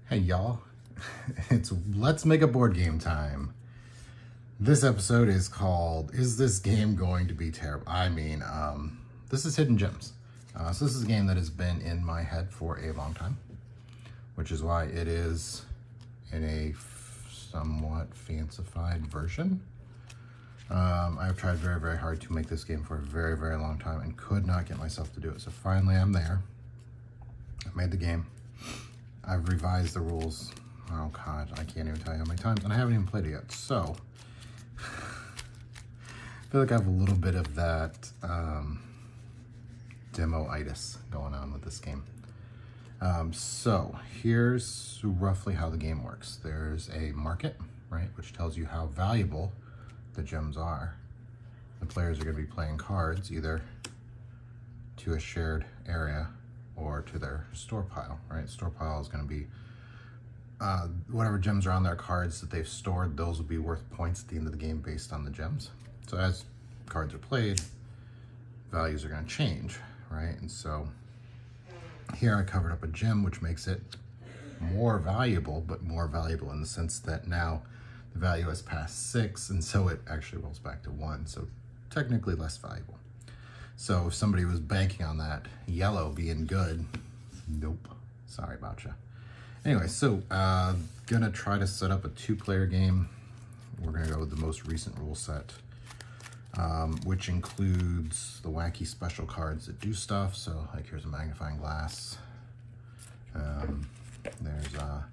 Hey y'all, it's Let's Make a Board Game time. This episode is called, Is This Game Going to Be Terrible? I mean, this is Hidden Gems. So this is a game that has been in my head for a long time, which is why it is in a somewhat fancified version. I've tried very, very hard to make this game for a very, very long time and could not get myself to do it. So finally I'm there. I made the game. I've revised the rules. Oh God, I can't even tell you how many times, and I haven't even played it yet. So I feel like I have a little bit of that demo-itis going on with this game. So here's roughly how the game works. There's a market, right, which tells you how valuable the gems are. The players are going to be playing cards either to a shared area or to their store pile, right? Store pile is going to be whatever gems are on their cards that they've stored. Those will be worth points at the end of the game based on the gems. So as cards are played, values are going to change, right? And so here I covered up a gem, which makes it more valuable, but more valuable in the sense that now the value has passed 6, and so it actually rolls back to 1. So technically less valuable. So if somebody was banking on that yellow being good, nope, sorry about you. Anyway, so gonna try to set up a 2-player game. We're gonna go with the most recent rule set, which includes the wacky special cards that do stuff. So like here's a magnifying glass. There's a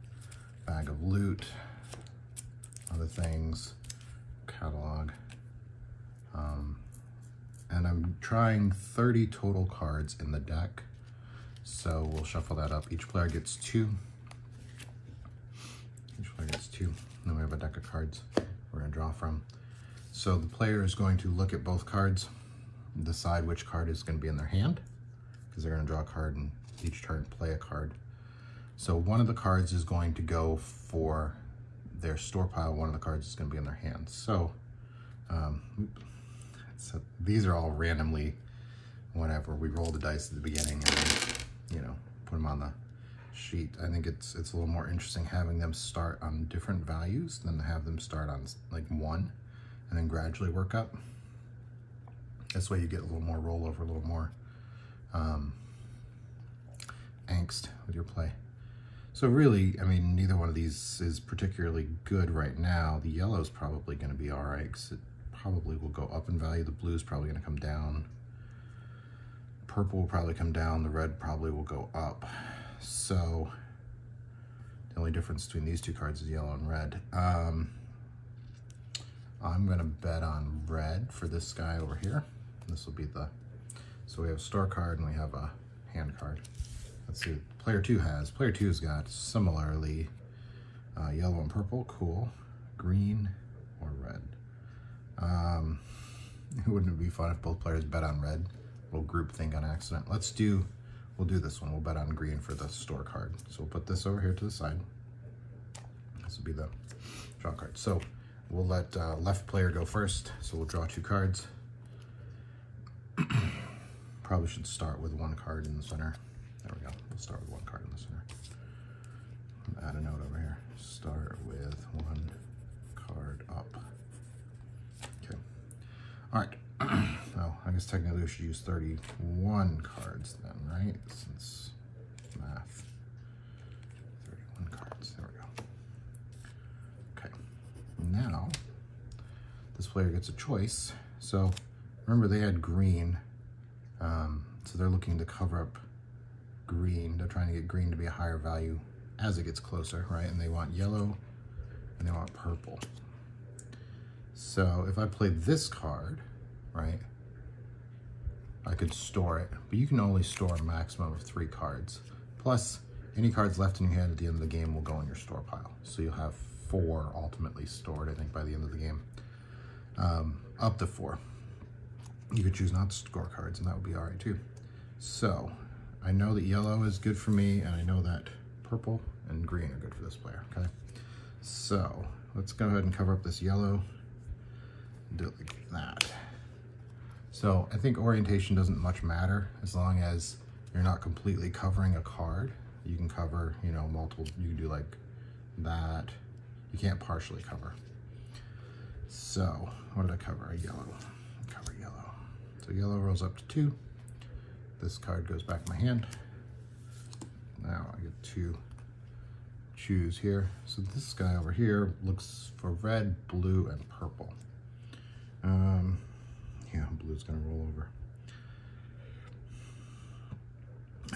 bag of loot, other things, catalog. And I'm trying 30 total cards in the deck. So we'll shuffle that up. Each player gets 2. Each player gets 2. And then we have a deck of cards we're gonna draw from. So the player is going to look at both cards, decide which card is gonna be in their hand, because they're gonna draw a card and each turn play a card. So one of the cards is going to go for their store pile. One of the cards is gonna be in their hand. So these are all randomly, whatever. We roll the dice at the beginning and then, you know, put them on the sheet. I think it's a little more interesting having them start on different values than to have them start on like 1 and then gradually work up. This way you get a little more rollover, a little more angst with your play. So really, I mean, neither one of these is particularly good right now. The yellow is probably going to be all right because it probably will go up in value. The blue is probably going to come down. Purple will probably come down. The red probably will go up. So the only difference between these two cards is yellow and red. I'm going to bet on red for this guy over here. This will be the, so we have a store card and we have a hand card. Let's see what player 2 has. Player 2's got similarly yellow and purple, cool, green or red. Wouldn't it be fun if both players bet on red? A little group think on accident. We'll do this one. We'll bet on green for the store card. So we'll put this over here to the side. This will be the draw card. So we'll let left player go first. So we'll draw 2 cards. Probably should start with 1 card in the center. There we go. We'll start with 1 card in the center. Add a note over here. Start with 1 card up. Okay. All right. Well, I guess technically we should use 31 cards then, right? Since math. 31 cards. There we go. Okay. Now, this player gets a choice. So remember they had green. So they're looking to cover up green. They're trying to get green to be a higher value as it gets closer, right? And they want yellow and they want purple. So if I play this card, right, I could store it, but you can only store a maximum of 3 cards. Plus, any cards left in your hand at the end of the game will go in your store pile. So you'll have 4 ultimately stored, I think, by the end of the game. Up to 4. You could choose not to store cards, and that would be all right too. So I know that yellow is good for me, and I know that purple and green are good for this player, okay? So let's go ahead and cover up this yellow. Do it like that. So I think orientation doesn't much matter as long as you're not completely covering a card. You can cover, you know, multiple, you can do like that. You can't partially cover. So what did I cover? A yellow. Cover yellow. So yellow rolls up to 2. This card goes back in my hand. Now I get to choose here. So this guy over here looks for red, blue, and purple. Yeah, blue's gonna roll over.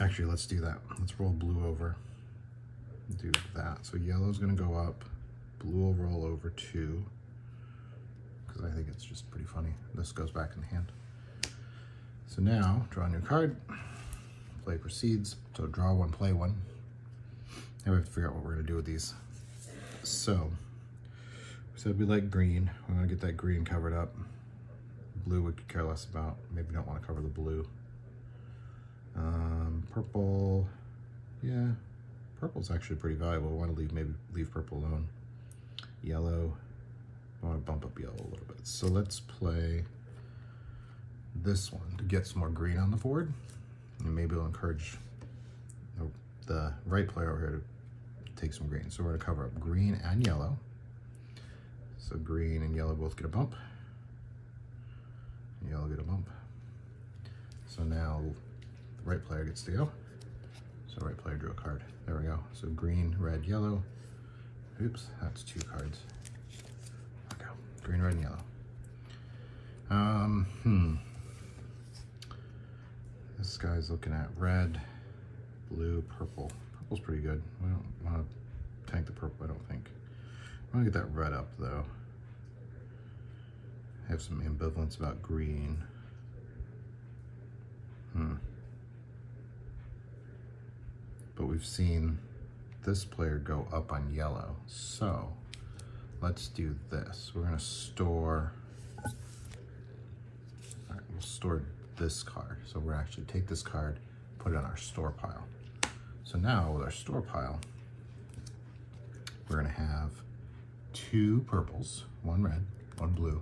Actually, let's do that. Let's roll blue over. Do that. So yellow's gonna go up. Blue will roll over 2. Because I think it's just pretty funny. This goes back in the hand. So now, draw a new card. Play proceeds. So draw 1, play 1. Now we have to figure out what we're gonna do with these. So, we said we like green. We wanna get that green covered up. Blue we could care less about. Maybe don't wanna cover the blue. Purple, yeah, purple's actually pretty valuable. I want to maybe leave purple alone. Yellow, I want to bump up yellow a little bit. So let's play this one to get some more green on the board. And maybe it'll encourage the right player over here to take some green. So we're gonna cover up green and yellow. So green and yellow both get a bump. Yellow get a bump. So now the right player gets to go. So right player drew a card. There we go. So green, red, yellow. Oops, that's 2 cards. Okay, green, red, and yellow. This guy's looking at red, blue, purple. Purple's pretty good. We don't want to tank the purple, I don't think. I want to get that red up though. I have some ambivalence about green. But we've seen this player go up on yellow. So let's do this. We're gonna store, all right, we'll store this card. So we're gonna actually take this card, put it on our store pile. So now with our store pile, we're gonna have 2 purples, 1 red, 1 blue,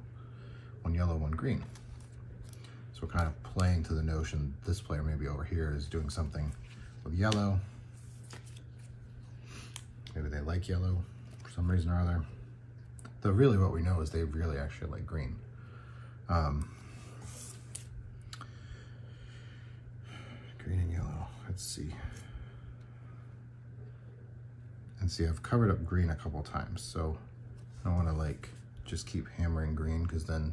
1 yellow, 1 green. So we're kind of playing to the notion this player maybe over here is doing something with yellow. Maybe they like yellow for some reason or other. Though really what we know is they really actually like green. Green and yellow, let's see. And see, I've covered up green a couple times, so I don't wanna like just keep hammering green because then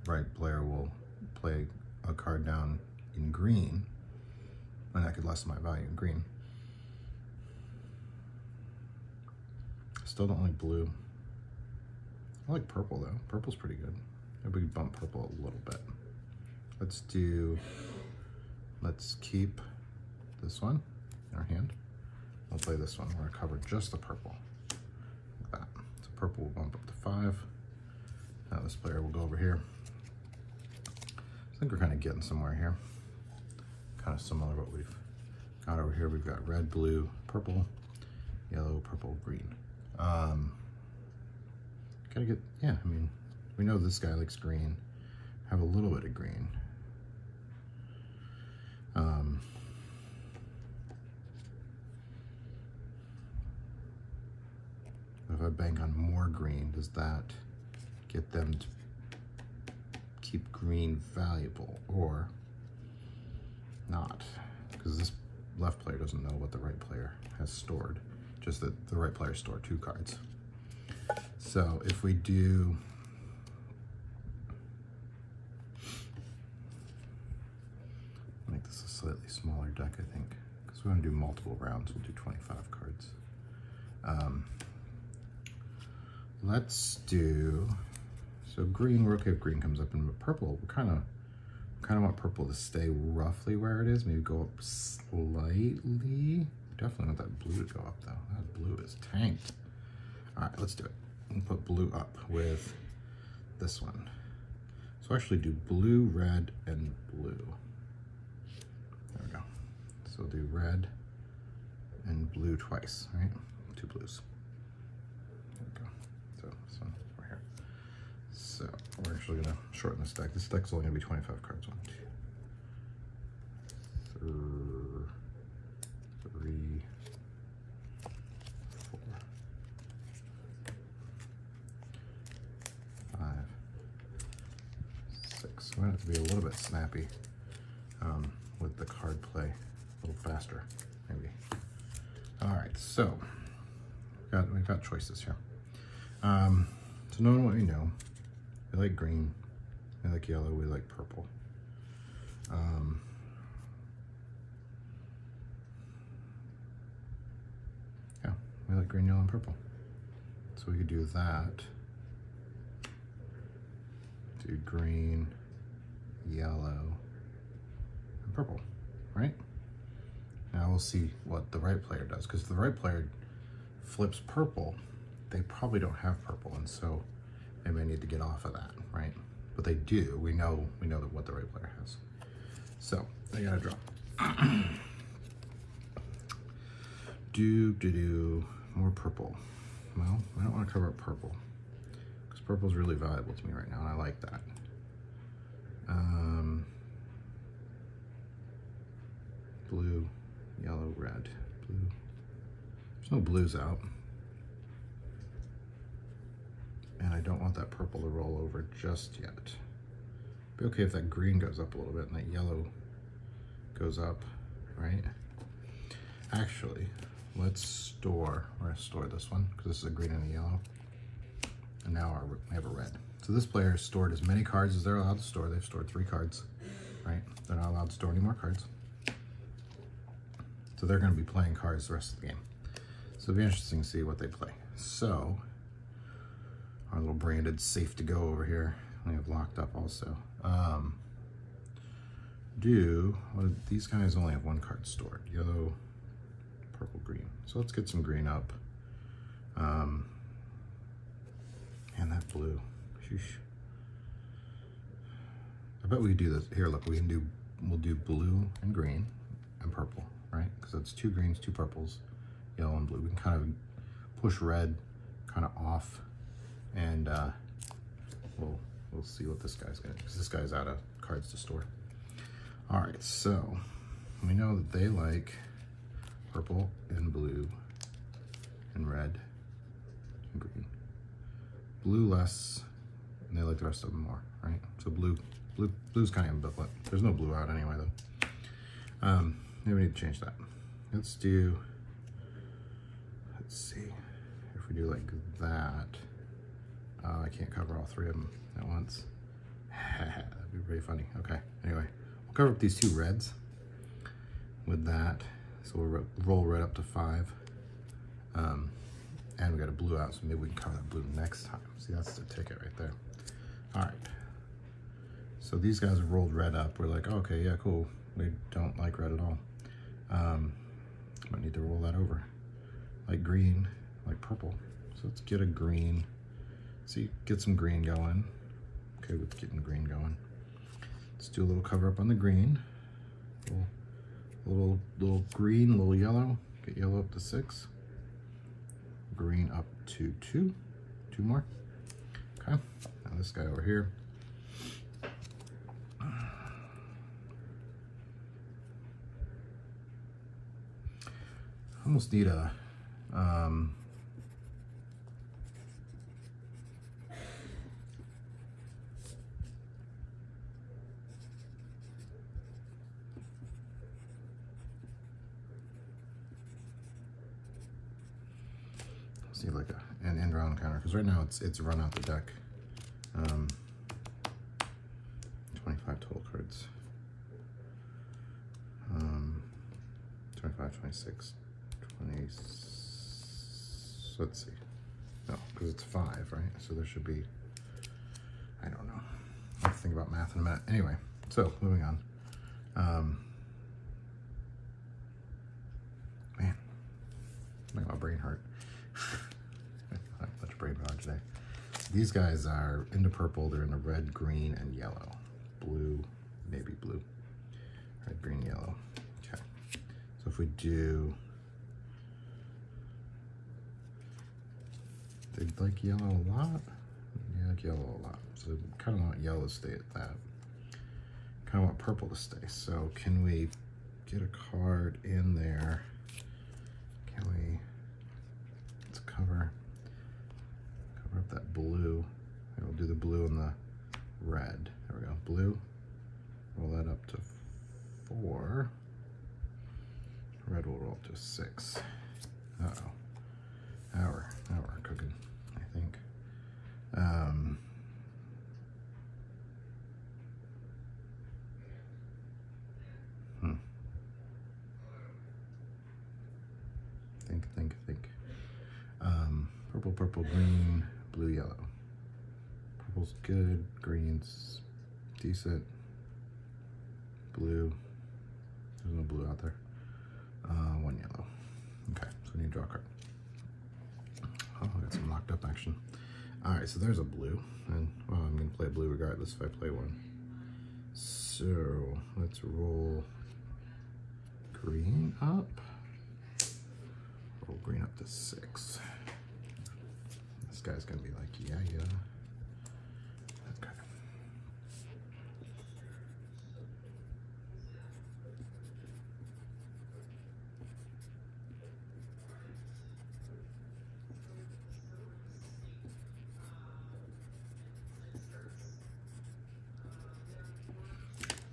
right player will play a card down in green and that could lessen my value in green. Still don't like blue. I like purple though. Purple's pretty good. Maybe we can bump purple a little bit. Let's keep this one in our hand. We'll play this one. We're gonna cover just the purple, like that. So purple will bump up to 5. Now this player will go over here. I think we're kind of getting somewhere here. Kind of similar to what we've got over here. We've got red, blue, purple, yellow, purple, green. Gotta get, yeah, I mean, we know this guy likes green. Have a little bit of green. If I bank on more green, does that get them to keep green valuable or not? Because this left player doesn't know what the right player has stored, just that the right player stored 2 cards. So if we do, make this a slightly smaller deck, I think, because we're gonna do multiple rounds, we'll do 25 cards. Let's do, so green, we're okay if green comes up, and purple, we kind of want purple to stay roughly where it is, maybe go up slightly. Definitely want that blue to go up though. That blue is tanked. All right, let's do it. We'll put blue up with this one. So actually do blue, red, and blue. There we go. So we'll do red and blue twice, right? 2 blues. There we go. So this one right here. So we're actually gonna shorten this deck. This deck's only gonna be 25 cards. 1, 2, 3, to be a little bit snappy with the card play, a little faster, maybe. All right, so we've got choices here. So knowing what we know, we like green, we like yellow, we like purple. Yeah, we like green, yellow, and purple. So we could do that. Do green, yellow, and purple, right? Now we'll see what the right player does, because if the right player flips purple, they probably don't have purple, and so they may need to get off of that, right? But they do. We know that what the right player has. So they gotta draw. More purple. Well, I don't want to cover up purple because purple is really valuable to me right now, and I like that. Blue, yellow, red, blue. There's no blues out. And I don't want that purple to roll over just yet. Be okay if that green goes up a little bit and that yellow goes up, right? Actually, we're gonna store this one because this is a green and a yellow. And now we have a red. So this player has stored as many cards as they're allowed to store. They've stored 3 cards, right? They're not allowed to store any more cards. So they're gonna be playing cards the rest of the game. So it'll be interesting to see what they play. So our little branded safe to go over here, we have locked up also. These guys only have 1 card stored, yellow, purple, green. So let's get some green up. And that blue, sheesh. I bet we could do this. Here, look, we'll do blue and green and purple, right? Because that's 2 greens, 2 purples, yellow and blue. We can kind of push red kind of off, and we'll see what this guy's gonna do, because this guy's out of cards to store. All right, so we know that they like purple and blue and red and green. Blue less, and they like the rest of them more, right? So blue's kind of ambivalent. There's no blue out anyway, though. Maybe we need to change that. Let's see, if we do like that. I can't cover all 3 of them at once. That'd be pretty funny. Okay, anyway, we'll cover up these 2 reds with that. So we'll roll red up to 5. And we got a blue out, so maybe we can cover that blue next time. See, that's the ticket right there. All right. So these guys have rolled red up. We're like, oh, okay, yeah, cool. We don't like red at all. Might need to roll that over. Like green, like purple. So let's get a green. See, get some green going. Okay, with getting green going. Let's do a little cover up on the green. Little green, little yellow. Get yellow up to 6. Green up to 2. 2 more. Okay. Now this guy over here. Almost need a see like an end round counter, because right now it's run out the deck. 25 total cards. 25, 26, 20. Let's see. No, because it's 5, right? So there should be, I don't know. I'll have to think about math in a minute. Anyway, so moving on. Man, make my brain hurt. Not much brain power today. These guys are into purple. They're into red, green, and yellow. Blue, maybe blue. Red, green, yellow. Okay. So if we do, they like yellow a lot. They like yellow a lot. So kind of want yellow to stay at that. Kind of want purple to stay. So can we get a card in there? Can we, let's cover up that blue. And we'll do the blue and the red. There we go. Blue, or red will roll to 6. Uh-oh. Now we're cooking, I think. Think. Purple, purple, green, blue, yellow. Purple's good, green's decent, blue, there's no blue out there. 1 yellow. Okay, so we need to draw a card. Oh, I got some locked up action. All right, so there's a blue, and well, I'm gonna play blue regardless if I play one. So let's roll green up. Roll green up to 6. This guy's gonna be like, yeah. Okay.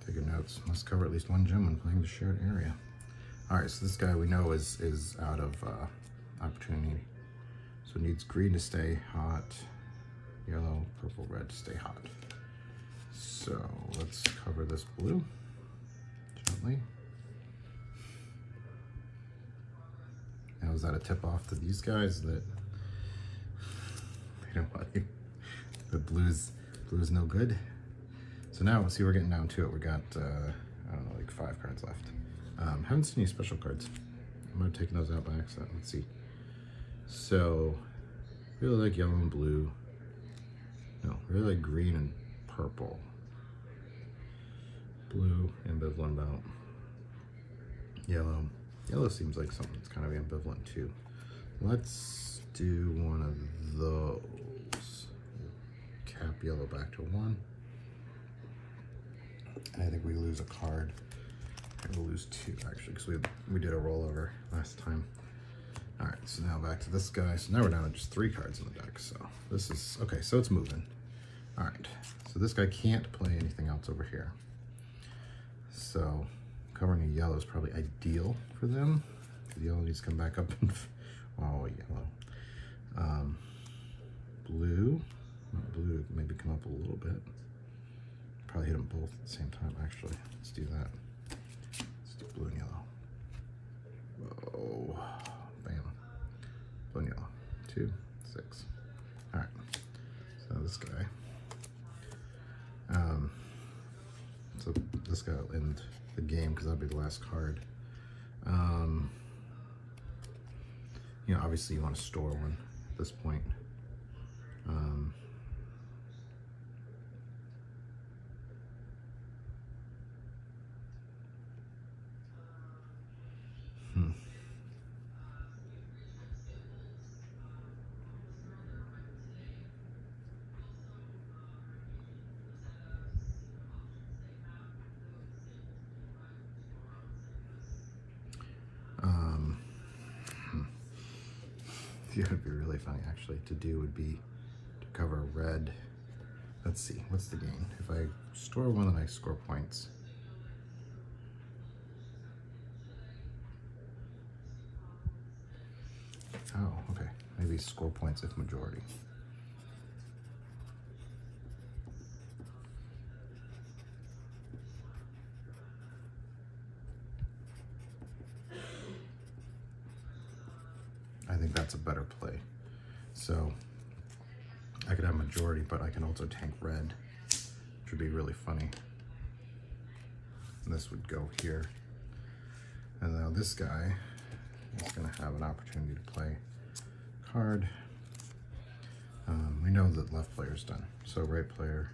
Taking notes. Must cover at least one gem when playing the shared area. All right, so this guy we know is out of opportunity. So it needs green to stay hot, yellow, purple, red to stay hot. So let's cover this blue gently. Now is that a tip off to these guys that they don't want the blue's no good? So now see we're getting down to it. We got I don't know, like 5 cards left. Haven't seen any special cards. I might have taken those out by accident. Let's see. So, really like yellow and blue. No, really like green and purple. Blue, ambivalent about. Yellow. Yellow seems like something that's kind of ambivalent too. Let's do one of those. Cap yellow back to 1. And I think we lose a card. We'll lose 2 actually, because we did a rollover last time. All right, so now back to this guy. So now we're down to just 3 cards in the deck. So this is, okay, so it's moving. All right, so this guy can't play anything else over here. So covering a yellow is probably ideal for them. The yellow needs to come back up and, oh, yellow. Blue maybe come up a little bit. Probably hit them both at the same time, actually. Let's do that. Let's do blue and yellow. Oh, bam. Blue and yellow. 2, 6. All right. So this guy. So this guy will end the game because that'll be the last card. You know, obviously you want to store one at this point. It would be really funny actually to do would be to cover red. Let's see, what's the gain? If I store one, then I score points. Oh, okay. Maybe score points if majority. I think that's a better play. So I could have majority, but I can also tank red, which would be really funny. And this would go here. And now this guy is gonna have an opportunity to play a card. We know that left player's done. So right player,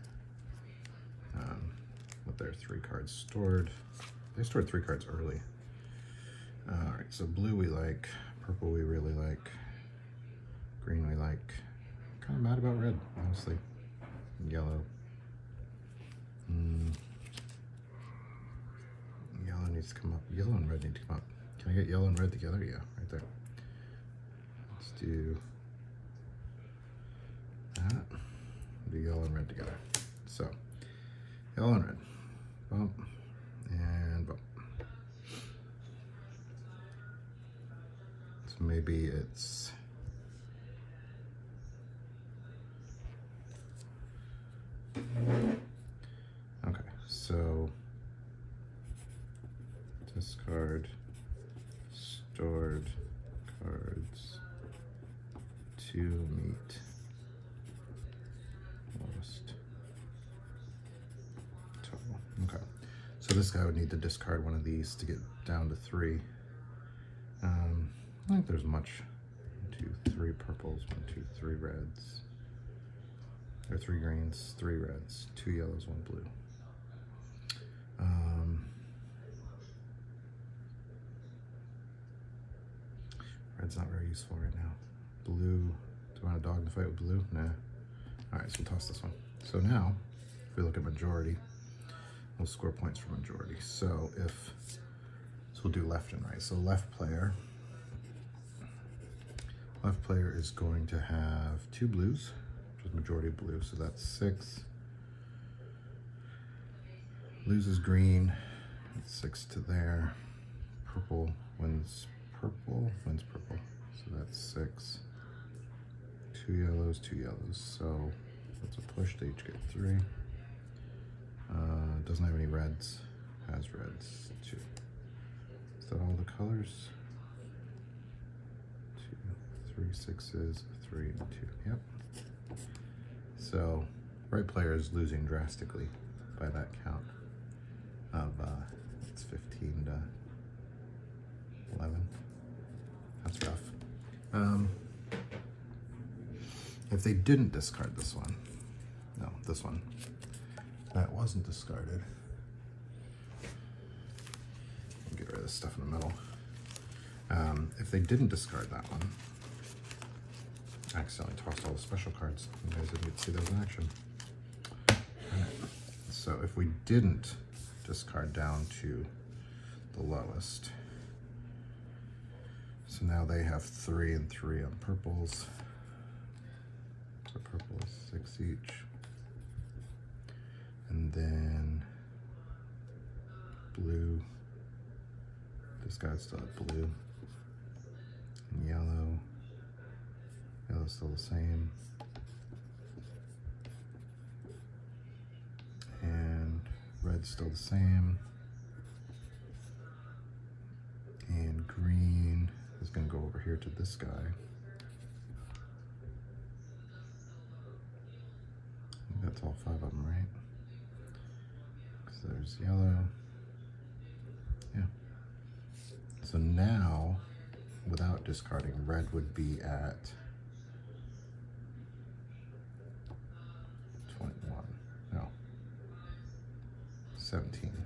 with their 3 cards stored. They stored 3 cards early. All right, so blue we like, purple we really like, green we like. Kind of mad about red, honestly. Yellow. Yellow needs to come up. Yellow and red need to come up. Can I get yellow and red together? Yeah, right there. Let's do that. Do yellow and red together. So, yellow and red. Bump and bump. So maybe it's... Okay, so discard stored cards to meet lowest total. Okay, so this guy would need to discard one of these to get down to 3. I don't think there's much. 1, 2, 3 purples, 1, 2, 3 reds. There are 3 greens, 3 reds, 2 yellows, 1 blue. Red's not very useful right now. Blue, do I want a dog in the fight with blue? Nah. All right, so we'll toss this one. So now, if we look at majority, we'll score points for majority. So we'll do left and right. So left player is going to have 2 blues, which is majority of blue, so that's 6. Loses green, 6 to there. Purple wins purple, so that's 6. 2 yellows, 2 yellows, so that's a push, they each get 3. Doesn't have any reds, has reds, 2. Is that all the colors? 2, 3 6s, 3 and 2, yep. So right player is losing drastically by that count of, it's 15 to 11. That's rough. If they didn't discard this one, no, this one, that wasn't discarded. Get rid of this stuff in the middle. If they didn't discard that one, I accidentally tossed all the special cards. You guys didn't get to see those in action. Right. So if we didn't discard down to the lowest, so now they have 3 and 3 on purples. So purple is 6 each. And then blue, this guy's still at blue. And yellow's still the same. And red's still the same. And green is going to go over here to this guy. I think that's all 5 of them, right? Because there's yellow. Yeah. So now, without discarding, red would be at 21. No. 17.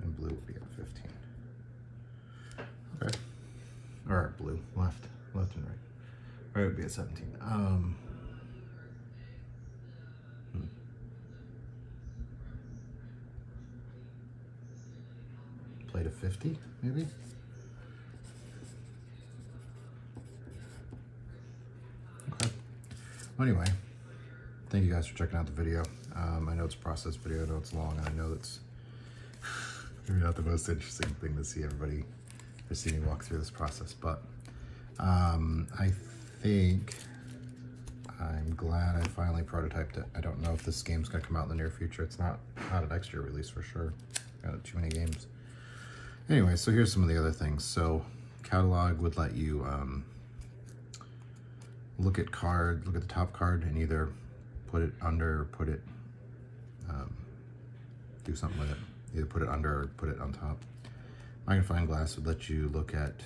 And blue would be at 15. Okay. Or blue, left and right. Right would be at 17. Play to 50, maybe? Okay. Well, anyway, thank you guys for checking out the video. I know it's a process video, I know it's long, and I know it's maybe not the most interesting thing to see everybody to see me walk through this process, but I think I'm glad I finally prototyped it. I don't know if this game's gonna come out in the near future. It's not an next year release for sure. Got too many games. Anyway, so here's some of the other things. So catalog would let you look at the top card and either put it under or put it, do something with it. Either put it under or put it on top. Magnifying glass would let you look at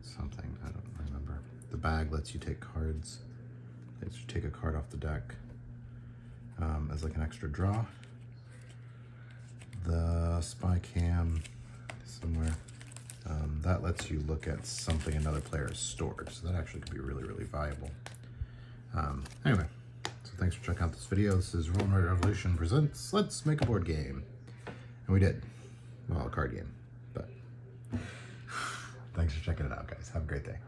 something, I don't remember. The bag lets you take cards. Lets you take a card off the deck as like an extra draw. The spy cam somewhere, that lets you look at something another player has stored. So that actually could be really, really valuable. Anyway, so thanks for checking out this video. This is Roll and Write Revolution presents Let's Make a Board Game. And we did. Well, a card game, but thanks for checking it out, guys. Have a great day.